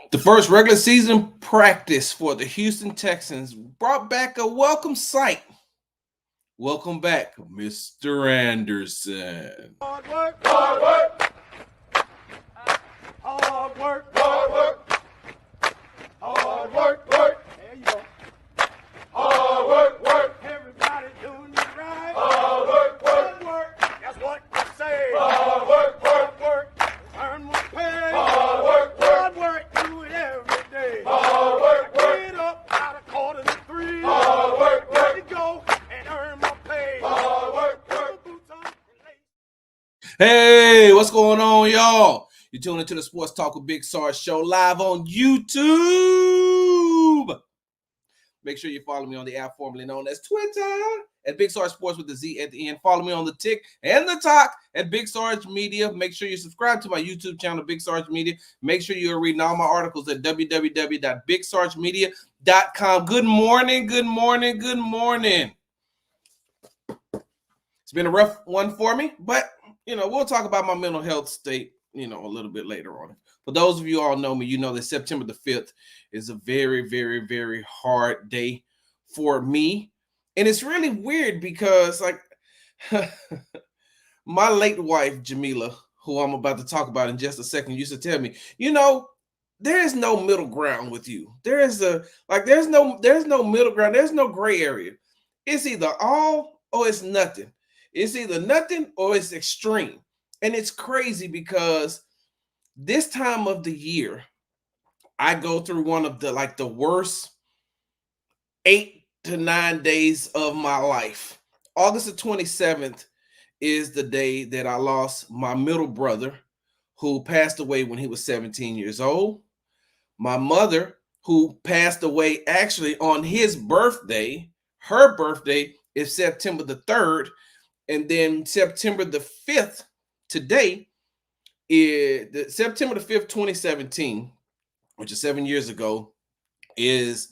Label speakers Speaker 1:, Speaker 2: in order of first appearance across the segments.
Speaker 1: The first regular season practice for the Houston Texans brought back a welcome sight. Welcome back, Mr. Anderson.
Speaker 2: Hard work, hard work, hard work, hard work, hard work, work. There you go. Hard work, work. Everybody doing it right. Hard work, work, work. That's what I say. Hard work, work, work. Earn my pay. Hard work, work, work. Do it every day. Hard work, work. Get up out of 2:45. Hard work, work. Let me go and earn my pay. Hard work, work. Boots on and lace.
Speaker 1: Hey, what's going on, y'all? You're tuning into the Sports Talk with Big Sarge show live on YouTube. Make sure you follow me on the app formerly known as Twitter at Big Sarge Sports with the Z at the end. Follow me on the Tick and the Talk at Big Sarge Media. Make sure you subscribe to my YouTube channel, Big Sarge Media. Make sure you're reading all my articles at www.bigsargemedia.com. Good morning, good morning, good morning. It's been a rough one for me, but we'll talk about my mental health state, a little bit later on. For those of you all know me, you know that September the 5th is a very, very, very hard day for me. And it's really weird because, my late wife, Jamila, who I'm about to talk about in just a second, used to tell me, there is no middle ground with you. There's no middle ground. There's no gray area. It's either all or it's nothing. It's either nothing or it's extreme. And it's crazy because this time of the year, I go through one of the worst 8 to 9 days of my life. August the 27th is the day that I lost my middle brother, who passed away when he was 17 years old. My mother, who passed away actually on his birthday. Her birthday is September the 3rd. And then September the 5th, today, is September the 5th, 2017, which is 7 years ago, is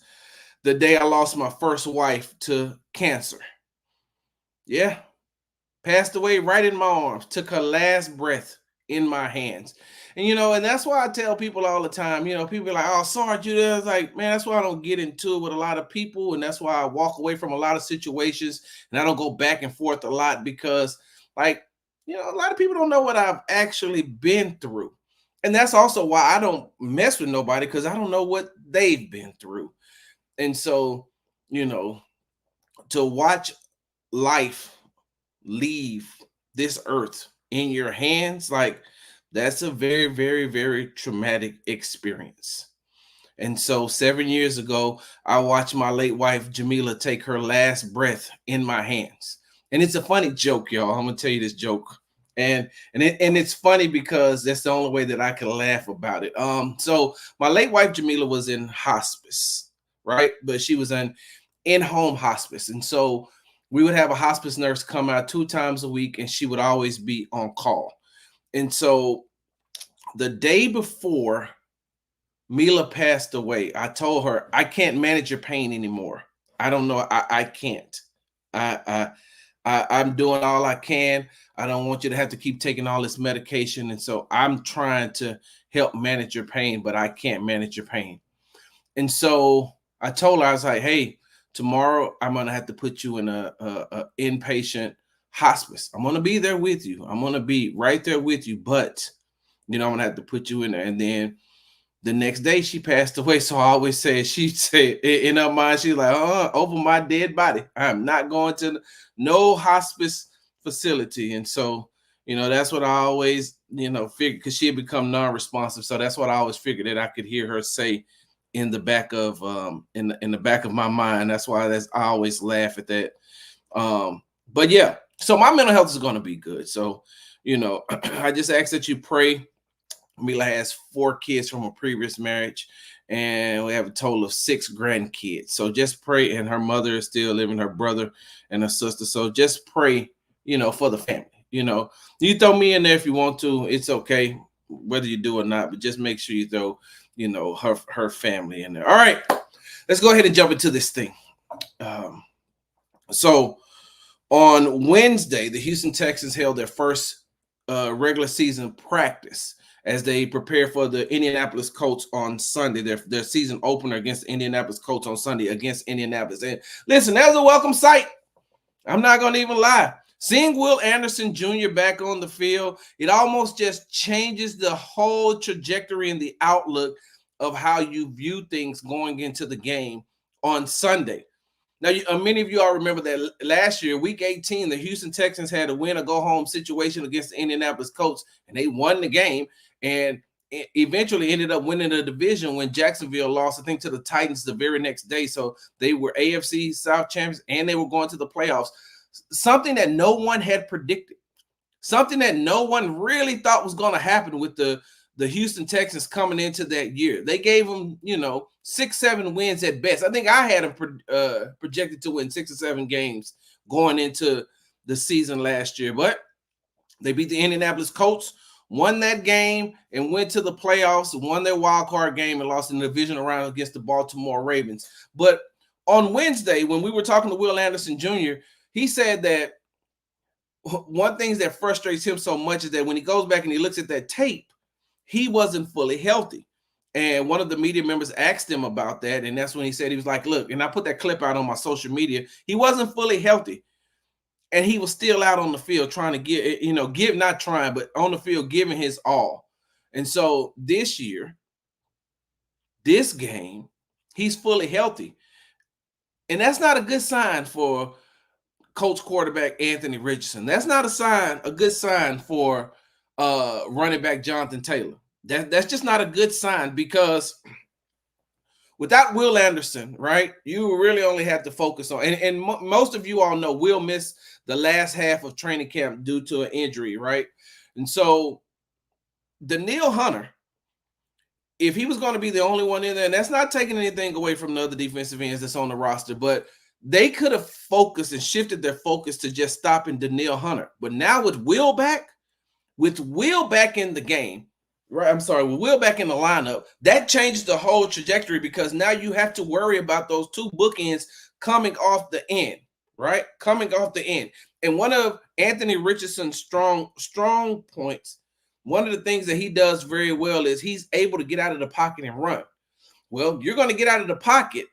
Speaker 1: the day I lost my first wife to cancer. Yeah, passed away right in my arms, took her last breath in my hands. And and that's why I tell people all the time, people are like, oh, Sarge, it's like, man, that's why I don't get into it with a lot of people. And that's why I walk away from a lot of situations and I don't go back and forth a lot because, a lot of people don't know what I've actually been through. And that's also why I don't mess with nobody, because I don't know what they've been through. And so, to watch life leave this earth in your hands, that's a very, very, very traumatic experience. And so 7 years ago, I watched my late wife, Jamila, take her last breath in my hands. And it's a funny joke, y'all. I'm going to tell you this joke. And it's funny because that's the only way that I can laugh about it. So my late wife, Jamila, was in hospice, right? But she was in-home hospice. And so we would have a hospice nurse come out 2 times a week, and she would always be on call. And so the day before Mila passed away, I told her, I can't manage your pain anymore. I don't know. I can't. I'm doing all I can. I don't want you to have to keep taking all this medication. And so I'm trying to help manage your pain, but I can't manage your pain. And so I told her, I was like, hey, tomorrow I'm going to have to put you in a inpatient hospice. I'm going to be there with you. I'm going to be right there with you. But, I'm going to have to put you in there. And then the next day she passed away. So I always say, she said in her mind, she's like, over my dead body. I'm not going to no hospice facility. And so, that's what I always, figured, because she had become non-responsive. So that's what I always figured that I could hear her say in the back of in the back of my mind. That's why I always laugh at that. But yeah, so my mental health is going to be good. So, I just ask that you pray. Mila has 4 kids from a previous marriage, and we have a total of 6 grandkids. So just pray. And her mother is still living, her brother and her sister. So just pray, for the family. You throw me in there if you want to. It's okay, whether you do or not. But just make sure you throw, her family in there. All right, let's go ahead and jump into this thing. So on Wednesday, the Houston Texans held their first regular season practice. as they prepare for the Indianapolis Colts on Sunday, their season opener against the Indianapolis Colts on Sunday against Indianapolis. And listen, that was a welcome sight. I'm not going to even lie. Seeing Will Anderson Jr. back on the field, it almost just changes the whole trajectory and the outlook of how you view things going into the game on Sunday. Now, many of you all remember that last year, Week 18, the Houston Texans had a win-or-go-home situation against the Indianapolis Colts, and they won the game and eventually ended up winning the division when Jacksonville lost, I think, to the Titans the very next day. So they were AFC South champions, and they were going to the playoffs. Something that no one had predicted, something that no one really thought was going to happen with the Houston Texans coming into that year. They gave them, 6-7 wins at best. I think I had them projected to win 6 or 7 games going into the season last year, but they beat the Indianapolis Colts, won that game, and went to the playoffs, won their wild card game, and lost in the division round against the Baltimore Ravens. But on Wednesday, when we were talking to Will Anderson Jr., he said that one thing that frustrates him so much is that when he goes back and he looks at that tape, he wasn't fully healthy. And one of the media members asked him about that, and that's when he said, he was like, look, and I put that clip out on my social media, he wasn't fully healthy. And he was still out on the field trying to not trying, but on the field giving his all. And so this year, this game, he's fully healthy. And that's not a good sign for Colts quarterback Anthony Richardson. That's not a good sign for running back Jonathan Taylor. That's just not a good sign, because without Will Anderson, right, you really only have to focus on, and most of you all know Will missed the last half of training camp due to an injury, right? And so Danielle Hunter, if he was going to be the only one in there, and that's not taking anything away from the other defensive ends that's on the roster, but they could have focused and shifted their focus to just stopping Danielle Hunter. But now with Will back in the game, right? I'm sorry, with Will back in the lineup, that changes the whole trajectory, because now you have to worry about those two bookends coming off the end, right? Coming off the end. And one of Anthony Richardson's strong points, one of the things that he does very well is he's able to get out of the pocket and run. Well, you're going to get out of the pocket,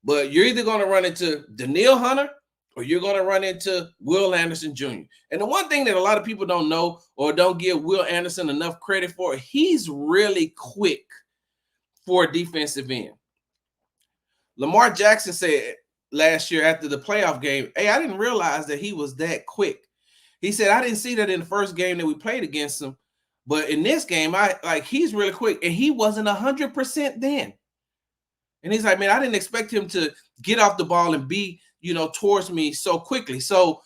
Speaker 1: but you're either going to run into Danielle Hunter or you're going to run into Will Anderson Jr. And the one thing that a lot of people don't know or don't give Will Anderson enough credit for, he's really quick for a defensive end. Lamar Jackson said last year after the playoff game, hey, I didn't realize that he was that quick. He said, I didn't see that in the first game that we played against him, but in this game, he's really quick, and he wasn't 100% then. And he's like, man, I didn't expect him to get off the ball and be, towards me so quickly. So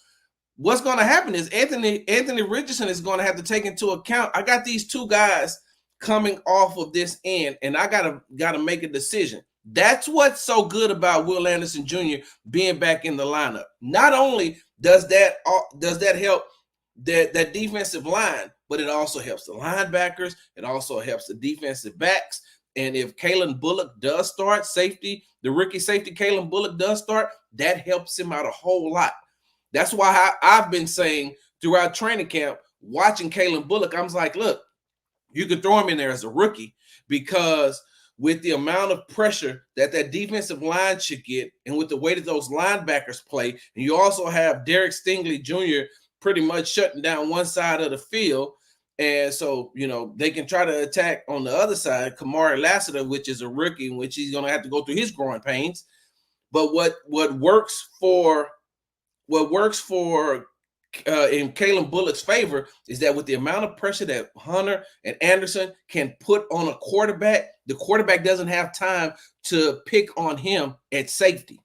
Speaker 1: what's going to happen is Anthony Richardson is going to have to take into account, I got these two guys coming off of this end, and I gotta make a decision. That's what's so good about Will Anderson Jr. being back in the lineup. Not only does that help that defensive line, but it also helps the linebackers. It also helps the defensive backs. And if Kalen Bullock does start, the rookie safety Kalen Bullock does start, that helps him out a whole lot. That's why I've been saying throughout training camp, watching Kalen Bullock, I was like, look, you could throw him in there as a rookie, because with the amount of pressure that defensive line should get, and with the way that those linebackers play, and you also have Derek Stingley Jr. pretty much shutting down one side of the field, and so, they can try to attack on the other side, Kamari Lassiter, which is a rookie, in which he's going to have to go through his growing pains. But what works for in Kalen Bullock's favor is that with the amount of pressure that Hunter and Anderson can put on a quarterback, the quarterback doesn't have time to pick on him at safety.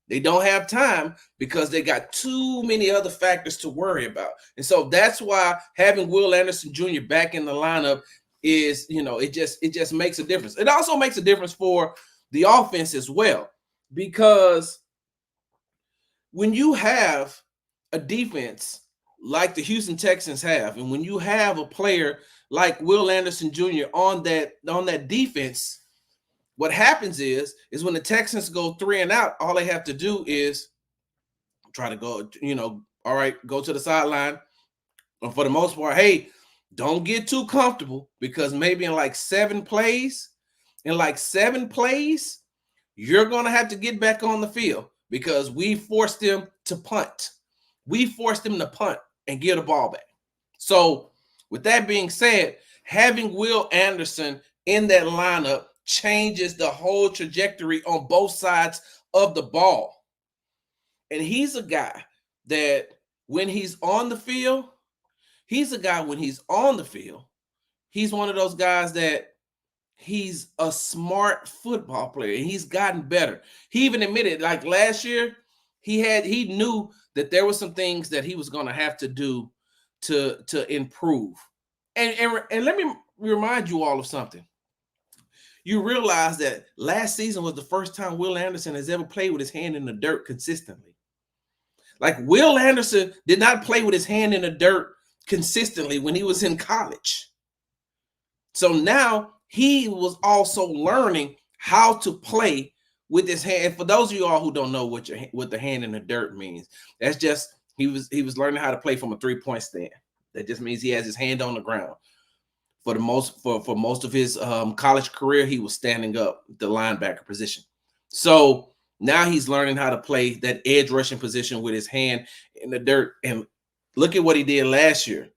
Speaker 1: They don't have time because they got too many other factors to worry about. And so that's why having Will Anderson Jr. back in the lineup is, it just makes a difference. It also makes a difference for the offense as well, because when you have a defense like the Houston Texans have, and when you have a player like Will Anderson Jr. on that defense, what happens is when the Texans go 3 and out, all they have to do is try to go, all right, go to the sideline. And for the most part, hey, Don't get too comfortable, because maybe in like 7 plays, you're going to have to get back on the field, because we forced them to punt. We forced them to punt and get the ball back. So, with that being said, having Will Anderson in that lineup changes the whole trajectory on both sides of the ball. And he's a guy that when he's on the field, he's one of those guys that he's a smart football player, and he's gotten better. He even admitted, like last year, he knew that there were some things that he was going to have to do to improve. And let me remind you all of something. You realize that last season was the first time Will Anderson has ever played with his hand in the dirt consistently. Like, Will Anderson did not play with his hand in the dirt consistently when he was in college. So now he was also learning how to play with his hand. And for those of you all who don't know what the hand in the dirt means, that's just he was learning how to play from a 3-point stand. That just means he has his hand on the ground. For most of his college career, he was standing up the linebacker position. So now he's learning how to play that edge rushing position with his hand in the dirt. And look at what he did last year.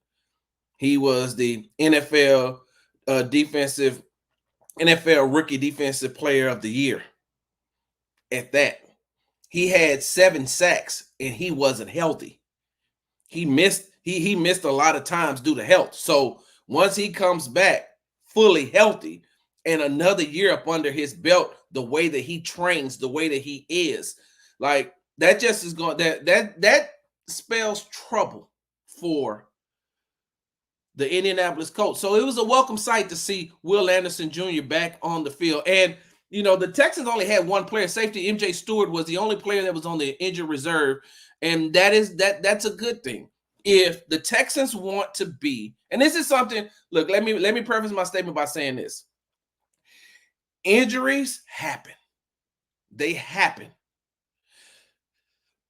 Speaker 1: He was the NFL rookie defensive player of the year. At that, he had 7 sacks and he wasn't healthy. He missed a lot of times due to health. So once he comes back fully healthy and another year up under his belt, the way that he trains, the way that he is, like, that just is going that spells trouble for the Indianapolis Colts. So it was a welcome sight to see Will Anderson Jr. back on the field. And the Texans only had one player. Safety MJ Stewart was the only player that was on the injured reserve, and that's a good thing. If the Texans want to be, and this is something, look, let me preface my statement by saying this. Injuries happen. They happen.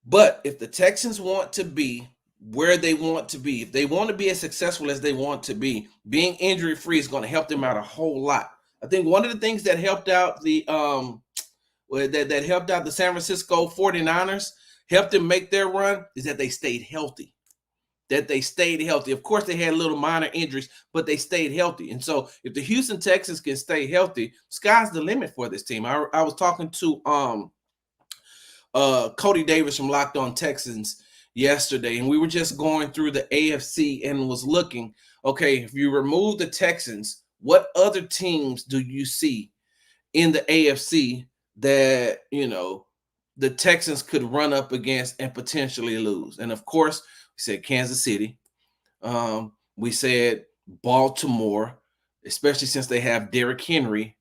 Speaker 1: But if the Texans want to be where they want to be, if they want to be as successful as they want to be, being injury-free is going to help them out a whole lot. I think one of the things that helped out the San Francisco 49ers, helped them make their run, is that they stayed healthy. Of course, they had little minor injuries, but they stayed healthy. And so if the Houston Texans can stay healthy, sky's the limit for this team. I was talking to Cody Davis from Locked On Texans yesterday, and we were just going through the AFC and was looking, okay, if you remove the Texans, what other teams do you see in the AFC that, the Texans could run up against and potentially lose? And of course, we said Kansas City. We said Baltimore, especially since they have Derrick Henry,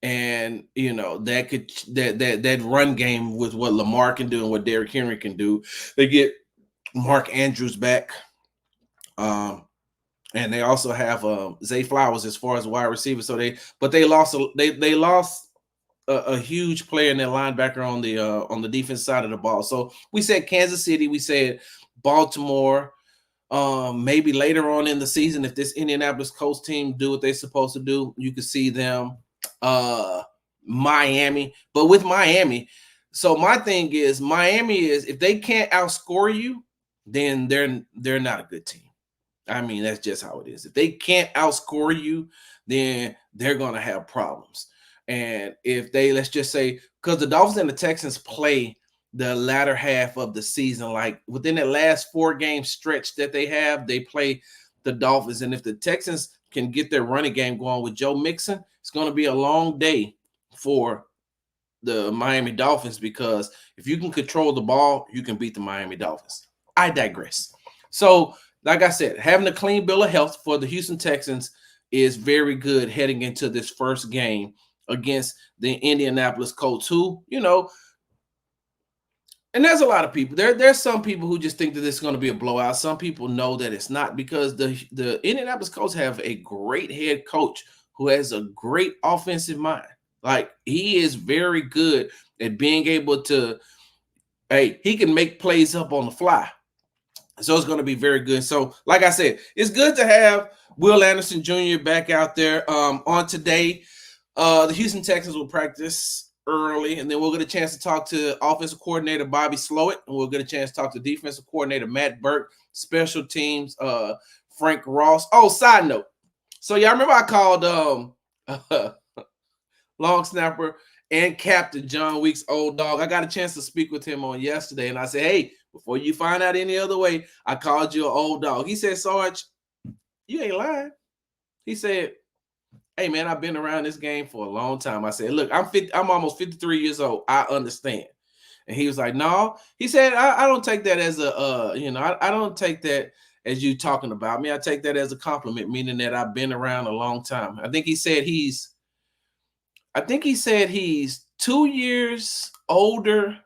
Speaker 1: and that run game with what Lamar can do and what Derrick Henry can do. They get Mark Andrews back, and they also have Zay Flowers as far as wide receiver. So they lost a huge player in their linebacker on the defense side of the ball. So we said Kansas City, we said Baltimore. Maybe later on in the season, if this Indianapolis Colts team do what they're supposed to do, you could see them. Miami, but with Miami, so my thing is, Miami is, if they can't outscore you, then they're not a good team. I mean, that's just how it is. If they can't outscore you, then they're gonna have problems. And if they, let's just say, because the Dolphins and the Texans play the latter half of the season, like within that last 4-game stretch that they have, they play the Dolphins. And if the Texans can get their running game going with Joe Mixon, it's going to be a long day for the Miami Dolphins, because if you can control the ball, you can beat the Miami Dolphins. I digress. So, like I said, having a clean bill of health for the Houston Texans is very good heading into this first game against the Indianapolis Colts, who, and there's a lot of people. There's some people who just think that it's going to be a blowout. Some people know that it's not, because the Indianapolis Colts have a great head coach who has a great offensive mind. Like, he is very good at being able to, he can make plays up on the fly. So it's going to be very good. So, like I said, it's good to have Will Anderson Jr. back out there. On today, the Houston Texans will practice early, and then we'll get a chance to talk to offensive coordinator Bobby Slowett, and we'll get a chance to talk to defensive coordinator Matt Burke, special teams Frank Ross. Oh, side note. So, y'all remember I called long snapper and captain John Weeks' old dog. I got a chance to speak with him on yesterday, and I said, hey, before you find out any other way, I called you an old dog. He said, Sarge, you ain't lying. He said, hey, man, I've been around this game for a long time. I said, look, I'm almost 53 years old. I understand. And he was like, no. He said, I don't take that as I don't take that as you talking about me. I take that as a compliment, meaning that I've been around a long time. I think he said he's 2 years older.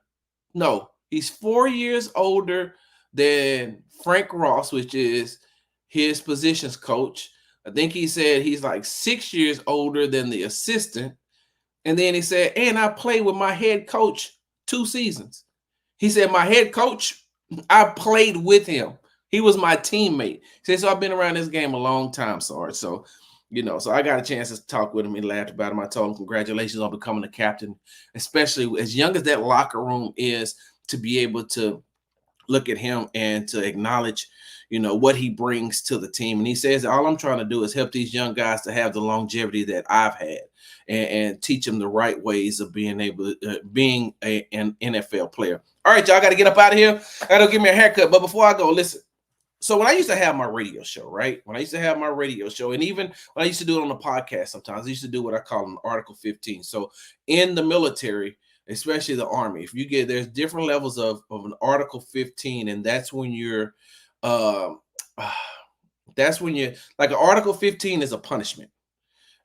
Speaker 1: No, he's 4 years older than Frank Ross, which is his positions coach. I think he said he's like 6 years older than the assistant. And then he said, and I played with my head coach 2 seasons. He said, my head coach, I played with him. He was my teammate. He said, so I've been around this game a long time, Sarge. So, so I got a chance to talk with him and laughed about him. I told him congratulations on becoming a captain, especially as young as that locker room is, to be able to look at him and to acknowledge, what he brings to the team. And he says, all I'm trying to do is help these young guys to have the longevity that I've had and teach them the right ways of being able to, being an NFL player. All right, y'all, I got to get up out of here. I got to give me a haircut. But before I go, listen. So when I used to have my radio show, right? When I used to have my radio show, and even when I used to do it on the podcast sometimes, I used to do what I call an Article 15. So in the military, especially the Army, there's different levels of an Article 15, and that's when you're like an Article 15 is a punishment.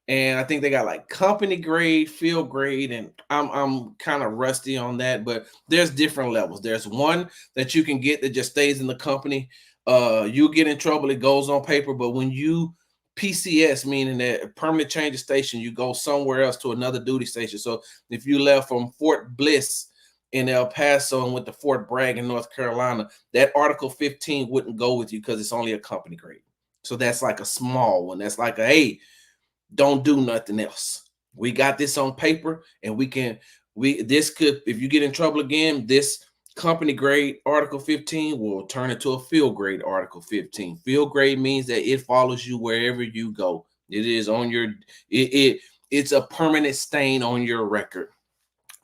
Speaker 1: And I think they got like company grade, field grade, and I'm kind of rusty on that, but there's different levels. There's one that you can get that just stays in the company. You get in trouble, it goes on paper, but when you PCS, meaning that permanent change of station, you go somewhere else to another duty station. So if you left from Fort Bliss in El Paso and went to Fort Bragg in North Carolina, that Article 15 wouldn't go with you because it's only a company grade. So that's like a small one. That's like hey, don't do nothing else. We got this on paper, and if you get in trouble again, this company grade Article 15 will turn into a field grade Article 15. Field grade means that it follows you wherever you go. It is on your it's a permanent stain on your record.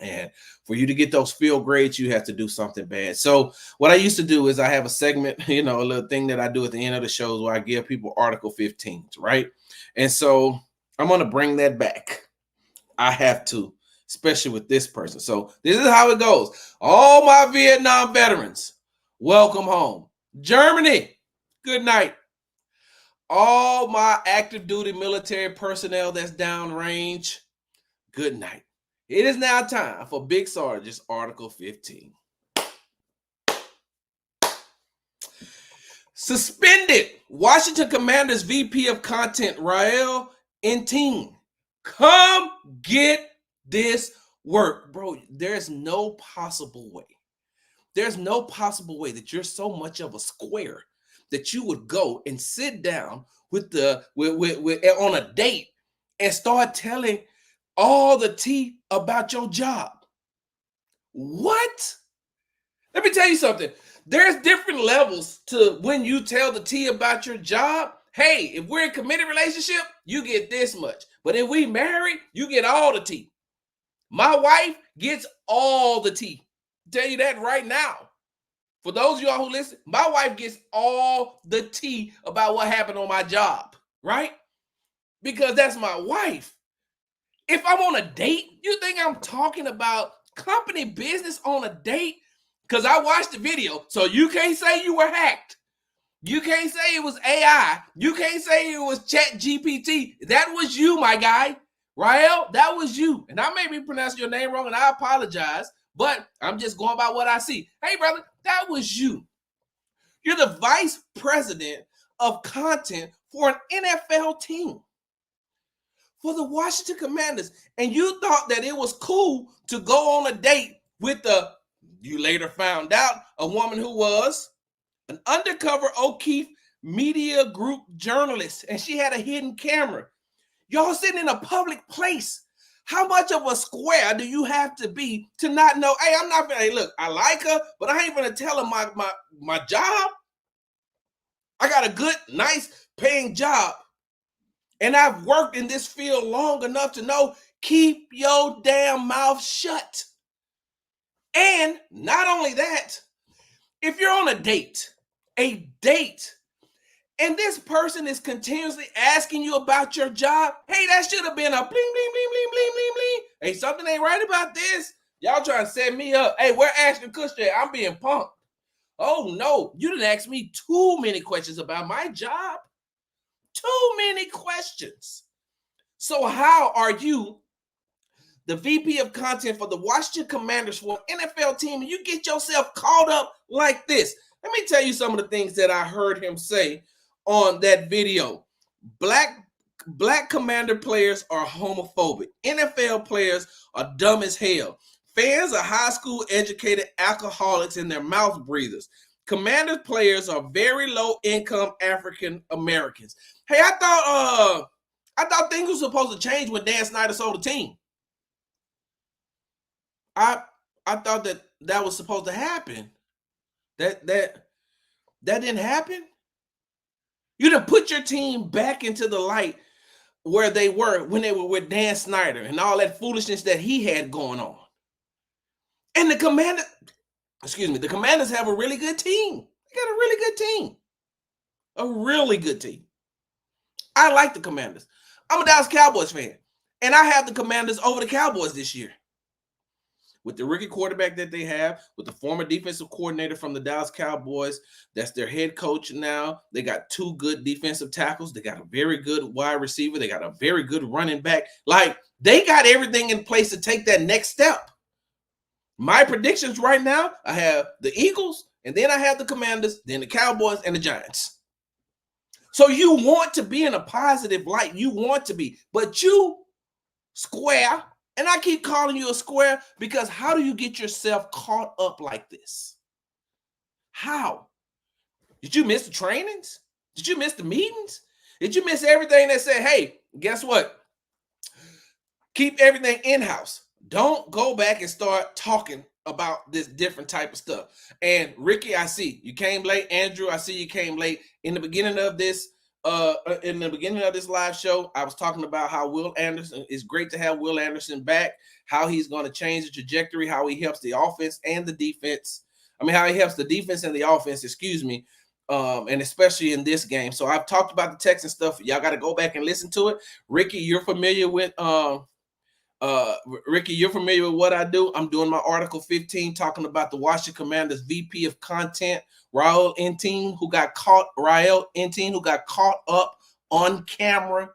Speaker 1: And for you to get those field grades, you have to do something bad. So what I used to do is I have a segment, a little thing that I do at the end of the shows where I give people Article 15s, right? And so I'm going to bring that back. I have to, especially with this person. So this is how it goes. All my Vietnam veterans, welcome home. Germany, good night. All my active duty military personnel that's downrange, good night. It is now time for Big Sarge's Article 15. Suspended Washington Commanders VP of Content, Rael Enting. Come get this work. Bro, there's no possible way. There's no possible way that you're so much of a square that you would go and sit down with on a date and start telling all the tea about your job. What? Let me tell you something. There's different levels to when you tell the tea about your job. Hey, if we're in a committed relationship, you get this much. But if we married, you get all the tea. My wife gets all the tea. I'll tell you that right now. For those of y'all who listen, my wife gets all the tea about what happened on my job, right? Because that's my wife. If I'm on a date, you think I'm talking about company business on a date? Because I watched the video, so you can't say you were hacked. You can't say it was AI. You can't say it was Chat GPT. That was you, my guy. Rael, that was you. And I may be pronouncing your name wrong, and I apologize, but I'm just going by what I see. Hey, brother, that was you. You're the vice president of content for an NFL team, for the Washington Commanders. And you thought that it was cool to go on a date with you later found out, a woman who was an undercover O'Keefe Media Group journalist, and she had a hidden camera. Y'all sitting in a public place. How much of a square do you have to be to not know, hey, I'm not gonna, hey, look, I like her, but I ain't gonna tell her my job. I got a good, nice paying job. And I've worked in this field long enough to know, keep your damn mouth shut. And not only that, if you're on a date, and this person is continuously asking you about your job, hey, that should have been a bling, bling, bling, bling, bling, bling, bling. Hey, something ain't right about this. Y'all trying to set me up. Hey, where Ashton Kutcher at? I'm being punked. Oh, no, you didn't ask me too many questions about my job. Too many questions. So how are you, the VP of content for the Washington Commanders for an NFL team, and you get yourself caught up like this? Let me tell you some of the things that I heard him say on that video. Black Commander players are homophobic. NFL players are dumb as hell. Fans are high school educated alcoholics and their mouth breathers. Commanders players are very low income African Americans. Hey, I thought things were supposed to change when Dan Snyder sold the team. I thought that was supposed to happen. That didn't happen. You done put your team back into the light where they were when they were with Dan Snyder and all that foolishness that he had going on. And the Commanders have a really good team. They got a really good team. A really good team. I like the Commanders. I'm a Dallas Cowboys fan, and I have the Commanders over the Cowboys this year. With the rookie quarterback that they have, with the former defensive coordinator from the Dallas Cowboys, that's their head coach now. They got 2 good defensive tackles. They got a very good wide receiver. They got a very good running back. Like, they got everything in place to take that next step. My predictions right now, I have the Eagles, and then I have the Commanders, then the Cowboys, and the Giants. So you want to be in a positive light. You want to be. But you, square, and I keep calling you a square because how do you get yourself caught up like this? How? Did you miss the trainings? Did you miss the meetings? Did you miss everything that said, hey, guess what? Keep everything in-house. Don't go back and start talking about this different type of stuff. And Ricky, I see you came late. Andrew, I see you came late. In the beginning of this live show, I was talking about how Will Anderson, it's great to have Will Anderson back, how he's going to change the trajectory, how he helps the offense and the defense. How he helps the defense and the offense, and especially in this game. So I've talked about the Texans stuff. Y'all got to go back and listen to it. Ricky, you're familiar with what I do. I'm doing my Article 15 talking about the Washington Commanders VP of Content, Raul Entienne, who got caught up on camera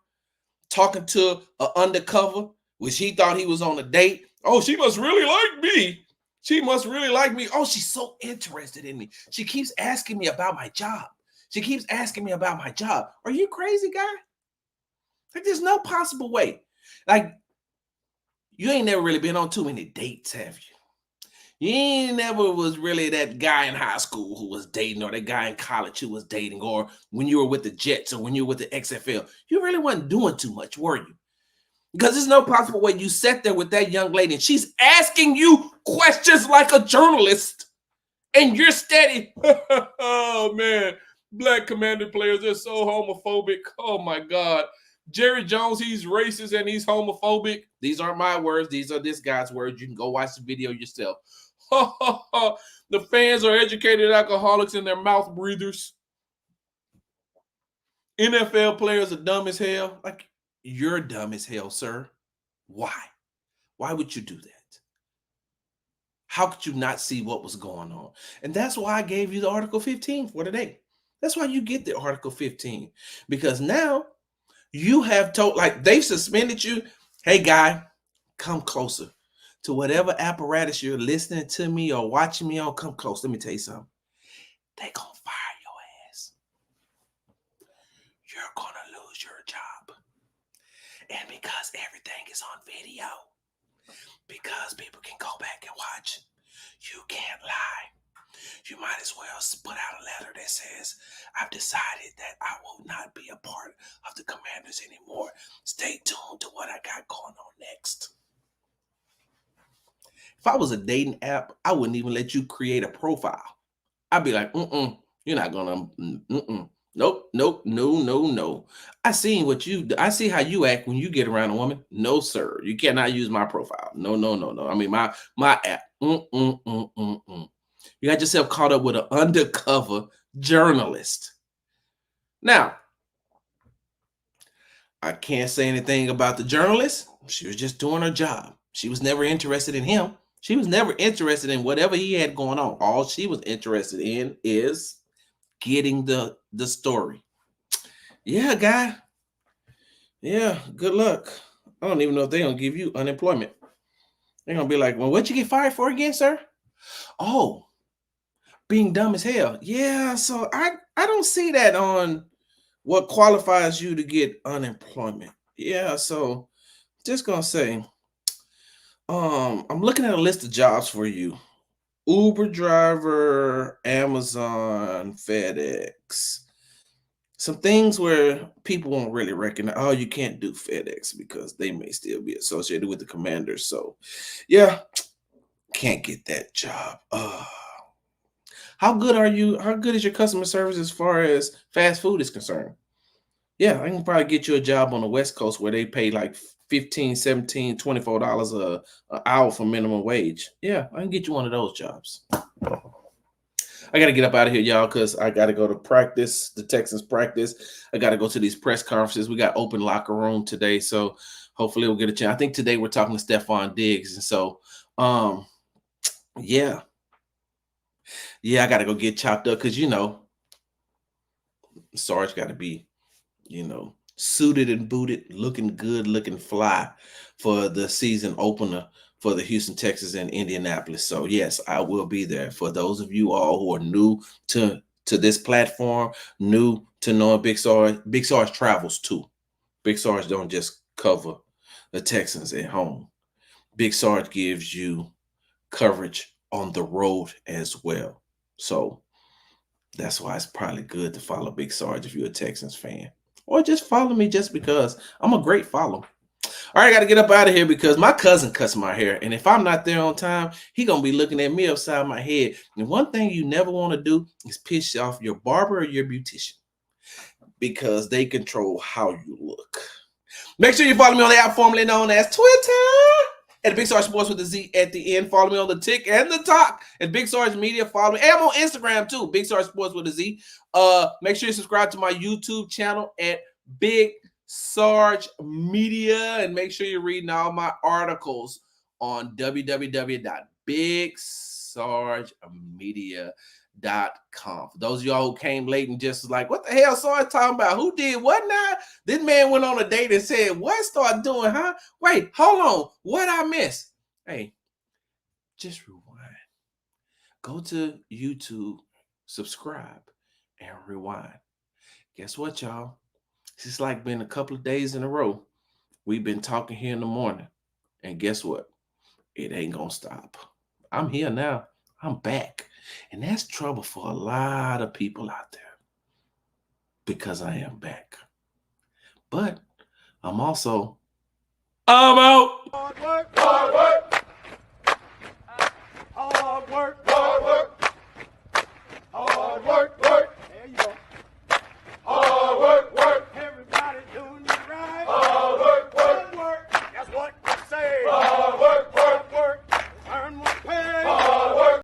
Speaker 1: talking to an undercover, which he thought he was on a date. Oh, she must really like me. Oh, she's so interested in me. She keeps asking me about my job. Are you crazy, guy? Like, there's no possible way. Like, you ain't never really been on too many dates, have you? You ain't never was really that guy in high school who was dating, or that guy in college who was dating, or when you were with the Jets or when you were with the XFL. You really wasn't doing too much, were you? Because there's no possible way you sat there with that young lady and she's asking you questions like a journalist, and you're steady. Oh, man. Black Commander players, they're so homophobic. Oh, my God. Jerry Jones, he's racist and he's homophobic. These aren't my words. These are this guy's words. You can go watch the video yourself. The fans are educated alcoholics and their mouth breathers. NFL players are dumb as hell. Like, you're dumb as hell, sir. Why? Why would you do that? How could you not see what was going on? And that's why I gave you the Article 15 for today. That's why you get the Article 15. Because now you have told, like, they've suspended you. Hey, guy, come closer to whatever apparatus you're listening to me or watching me on. Come close. Let me tell you something. They're going to fire your ass. You're going to lose your job. And because everything is on video, because people can go back and watch, you can't lie. you might as well put out a letter that says, I've decided that I will not be a part of the Commanders anymore. Stay tuned to what I got going on next. If I was a dating app, I wouldn't even let you create a profile. I'd be like, you're not gonna, nope, nope, no, no, no. I see how you act when you get around a woman. No, sir, you cannot use my profile. No, no, no, no. I mean, my app. You got yourself caught up with an undercover journalist. Now, I can't say anything about the journalist. She was just doing her job. She was never interested in him. She was never interested in whatever he had going on. All she was interested in is getting the story. Yeah, guy. Yeah, good luck. I don't even know if they're gonna give you unemployment. They're gonna be like, well, what'd you get fired for again, sir? Oh, being dumb as hell. Yeah, so I don't see that on what qualifies you to get unemployment. Yeah, so just gonna say, I'm looking at a list of jobs for you. Uber driver, Amazon, FedEx. Some things where people won't really recognize. Oh, you can't do FedEx because they may still be associated with the Commanders. So, yeah, can't get that job. How good are you? How good is your customer service as far as fast food is concerned? Yeah, I can probably get you a job on the West Coast where they pay like 15, 17, $24 a hour for minimum wage. Yeah, I can get you one of those jobs. I got to get up out of here, y'all, because I got to go to practice, the Texans practice. I got to go to these press conferences. We got open locker room today, so hopefully we'll get a chance. I think today we're talking to Stephon Diggs, and so, yeah, I got to go get chopped up because, Sarge got to be, suited and booted, looking good, looking fly for the season opener for the Houston Texans and Indianapolis. So yes, I will be there. For those of you all who are new to this platform, new to knowing Big Sarge travels too. Big Sarge don't just cover the Texans at home. Big Sarge gives you coverage on the road as well. So that's why it's probably good to follow Big Sarge if you're a Texans fan. Or just follow me just because I'm a great follow. All right, I got to get up out of here because my cousin cuts my hair. And if I'm not there on time, he going to be looking at me upside my head. And one thing you never want to do is piss off your barber or your beautician because they control how you look. Make sure you follow me on the app formerly known as Twitter at Big Sarge Sports with the Z at the end. Follow me on the tick and the talk at Big Sarge Media. Follow me. And I'm on Instagram too, Big Sarge Sports with a Z. Make sure you subscribe to my YouTube channel at Big Sarge Media, and make sure you're reading all my articles on www.bigsargemedia.com. For those of y'all who came late and just like, what the hell Sarge talking about? Who did what now? This man went on a date and said, what start doing, huh? Wait, hold on. What I miss? Hey, just rewind. Go to YouTube, subscribe, and rewind. Guess what, y'all? It's like been a couple of days in a row. We've been talking here in the morning. And guess what? It ain't going to stop. I'm here now. I'm back. And that's trouble for a lot of people out there because I am back. But I'm out.
Speaker 2: Hard work. Hard work. Hard work. Hard work. Hard work.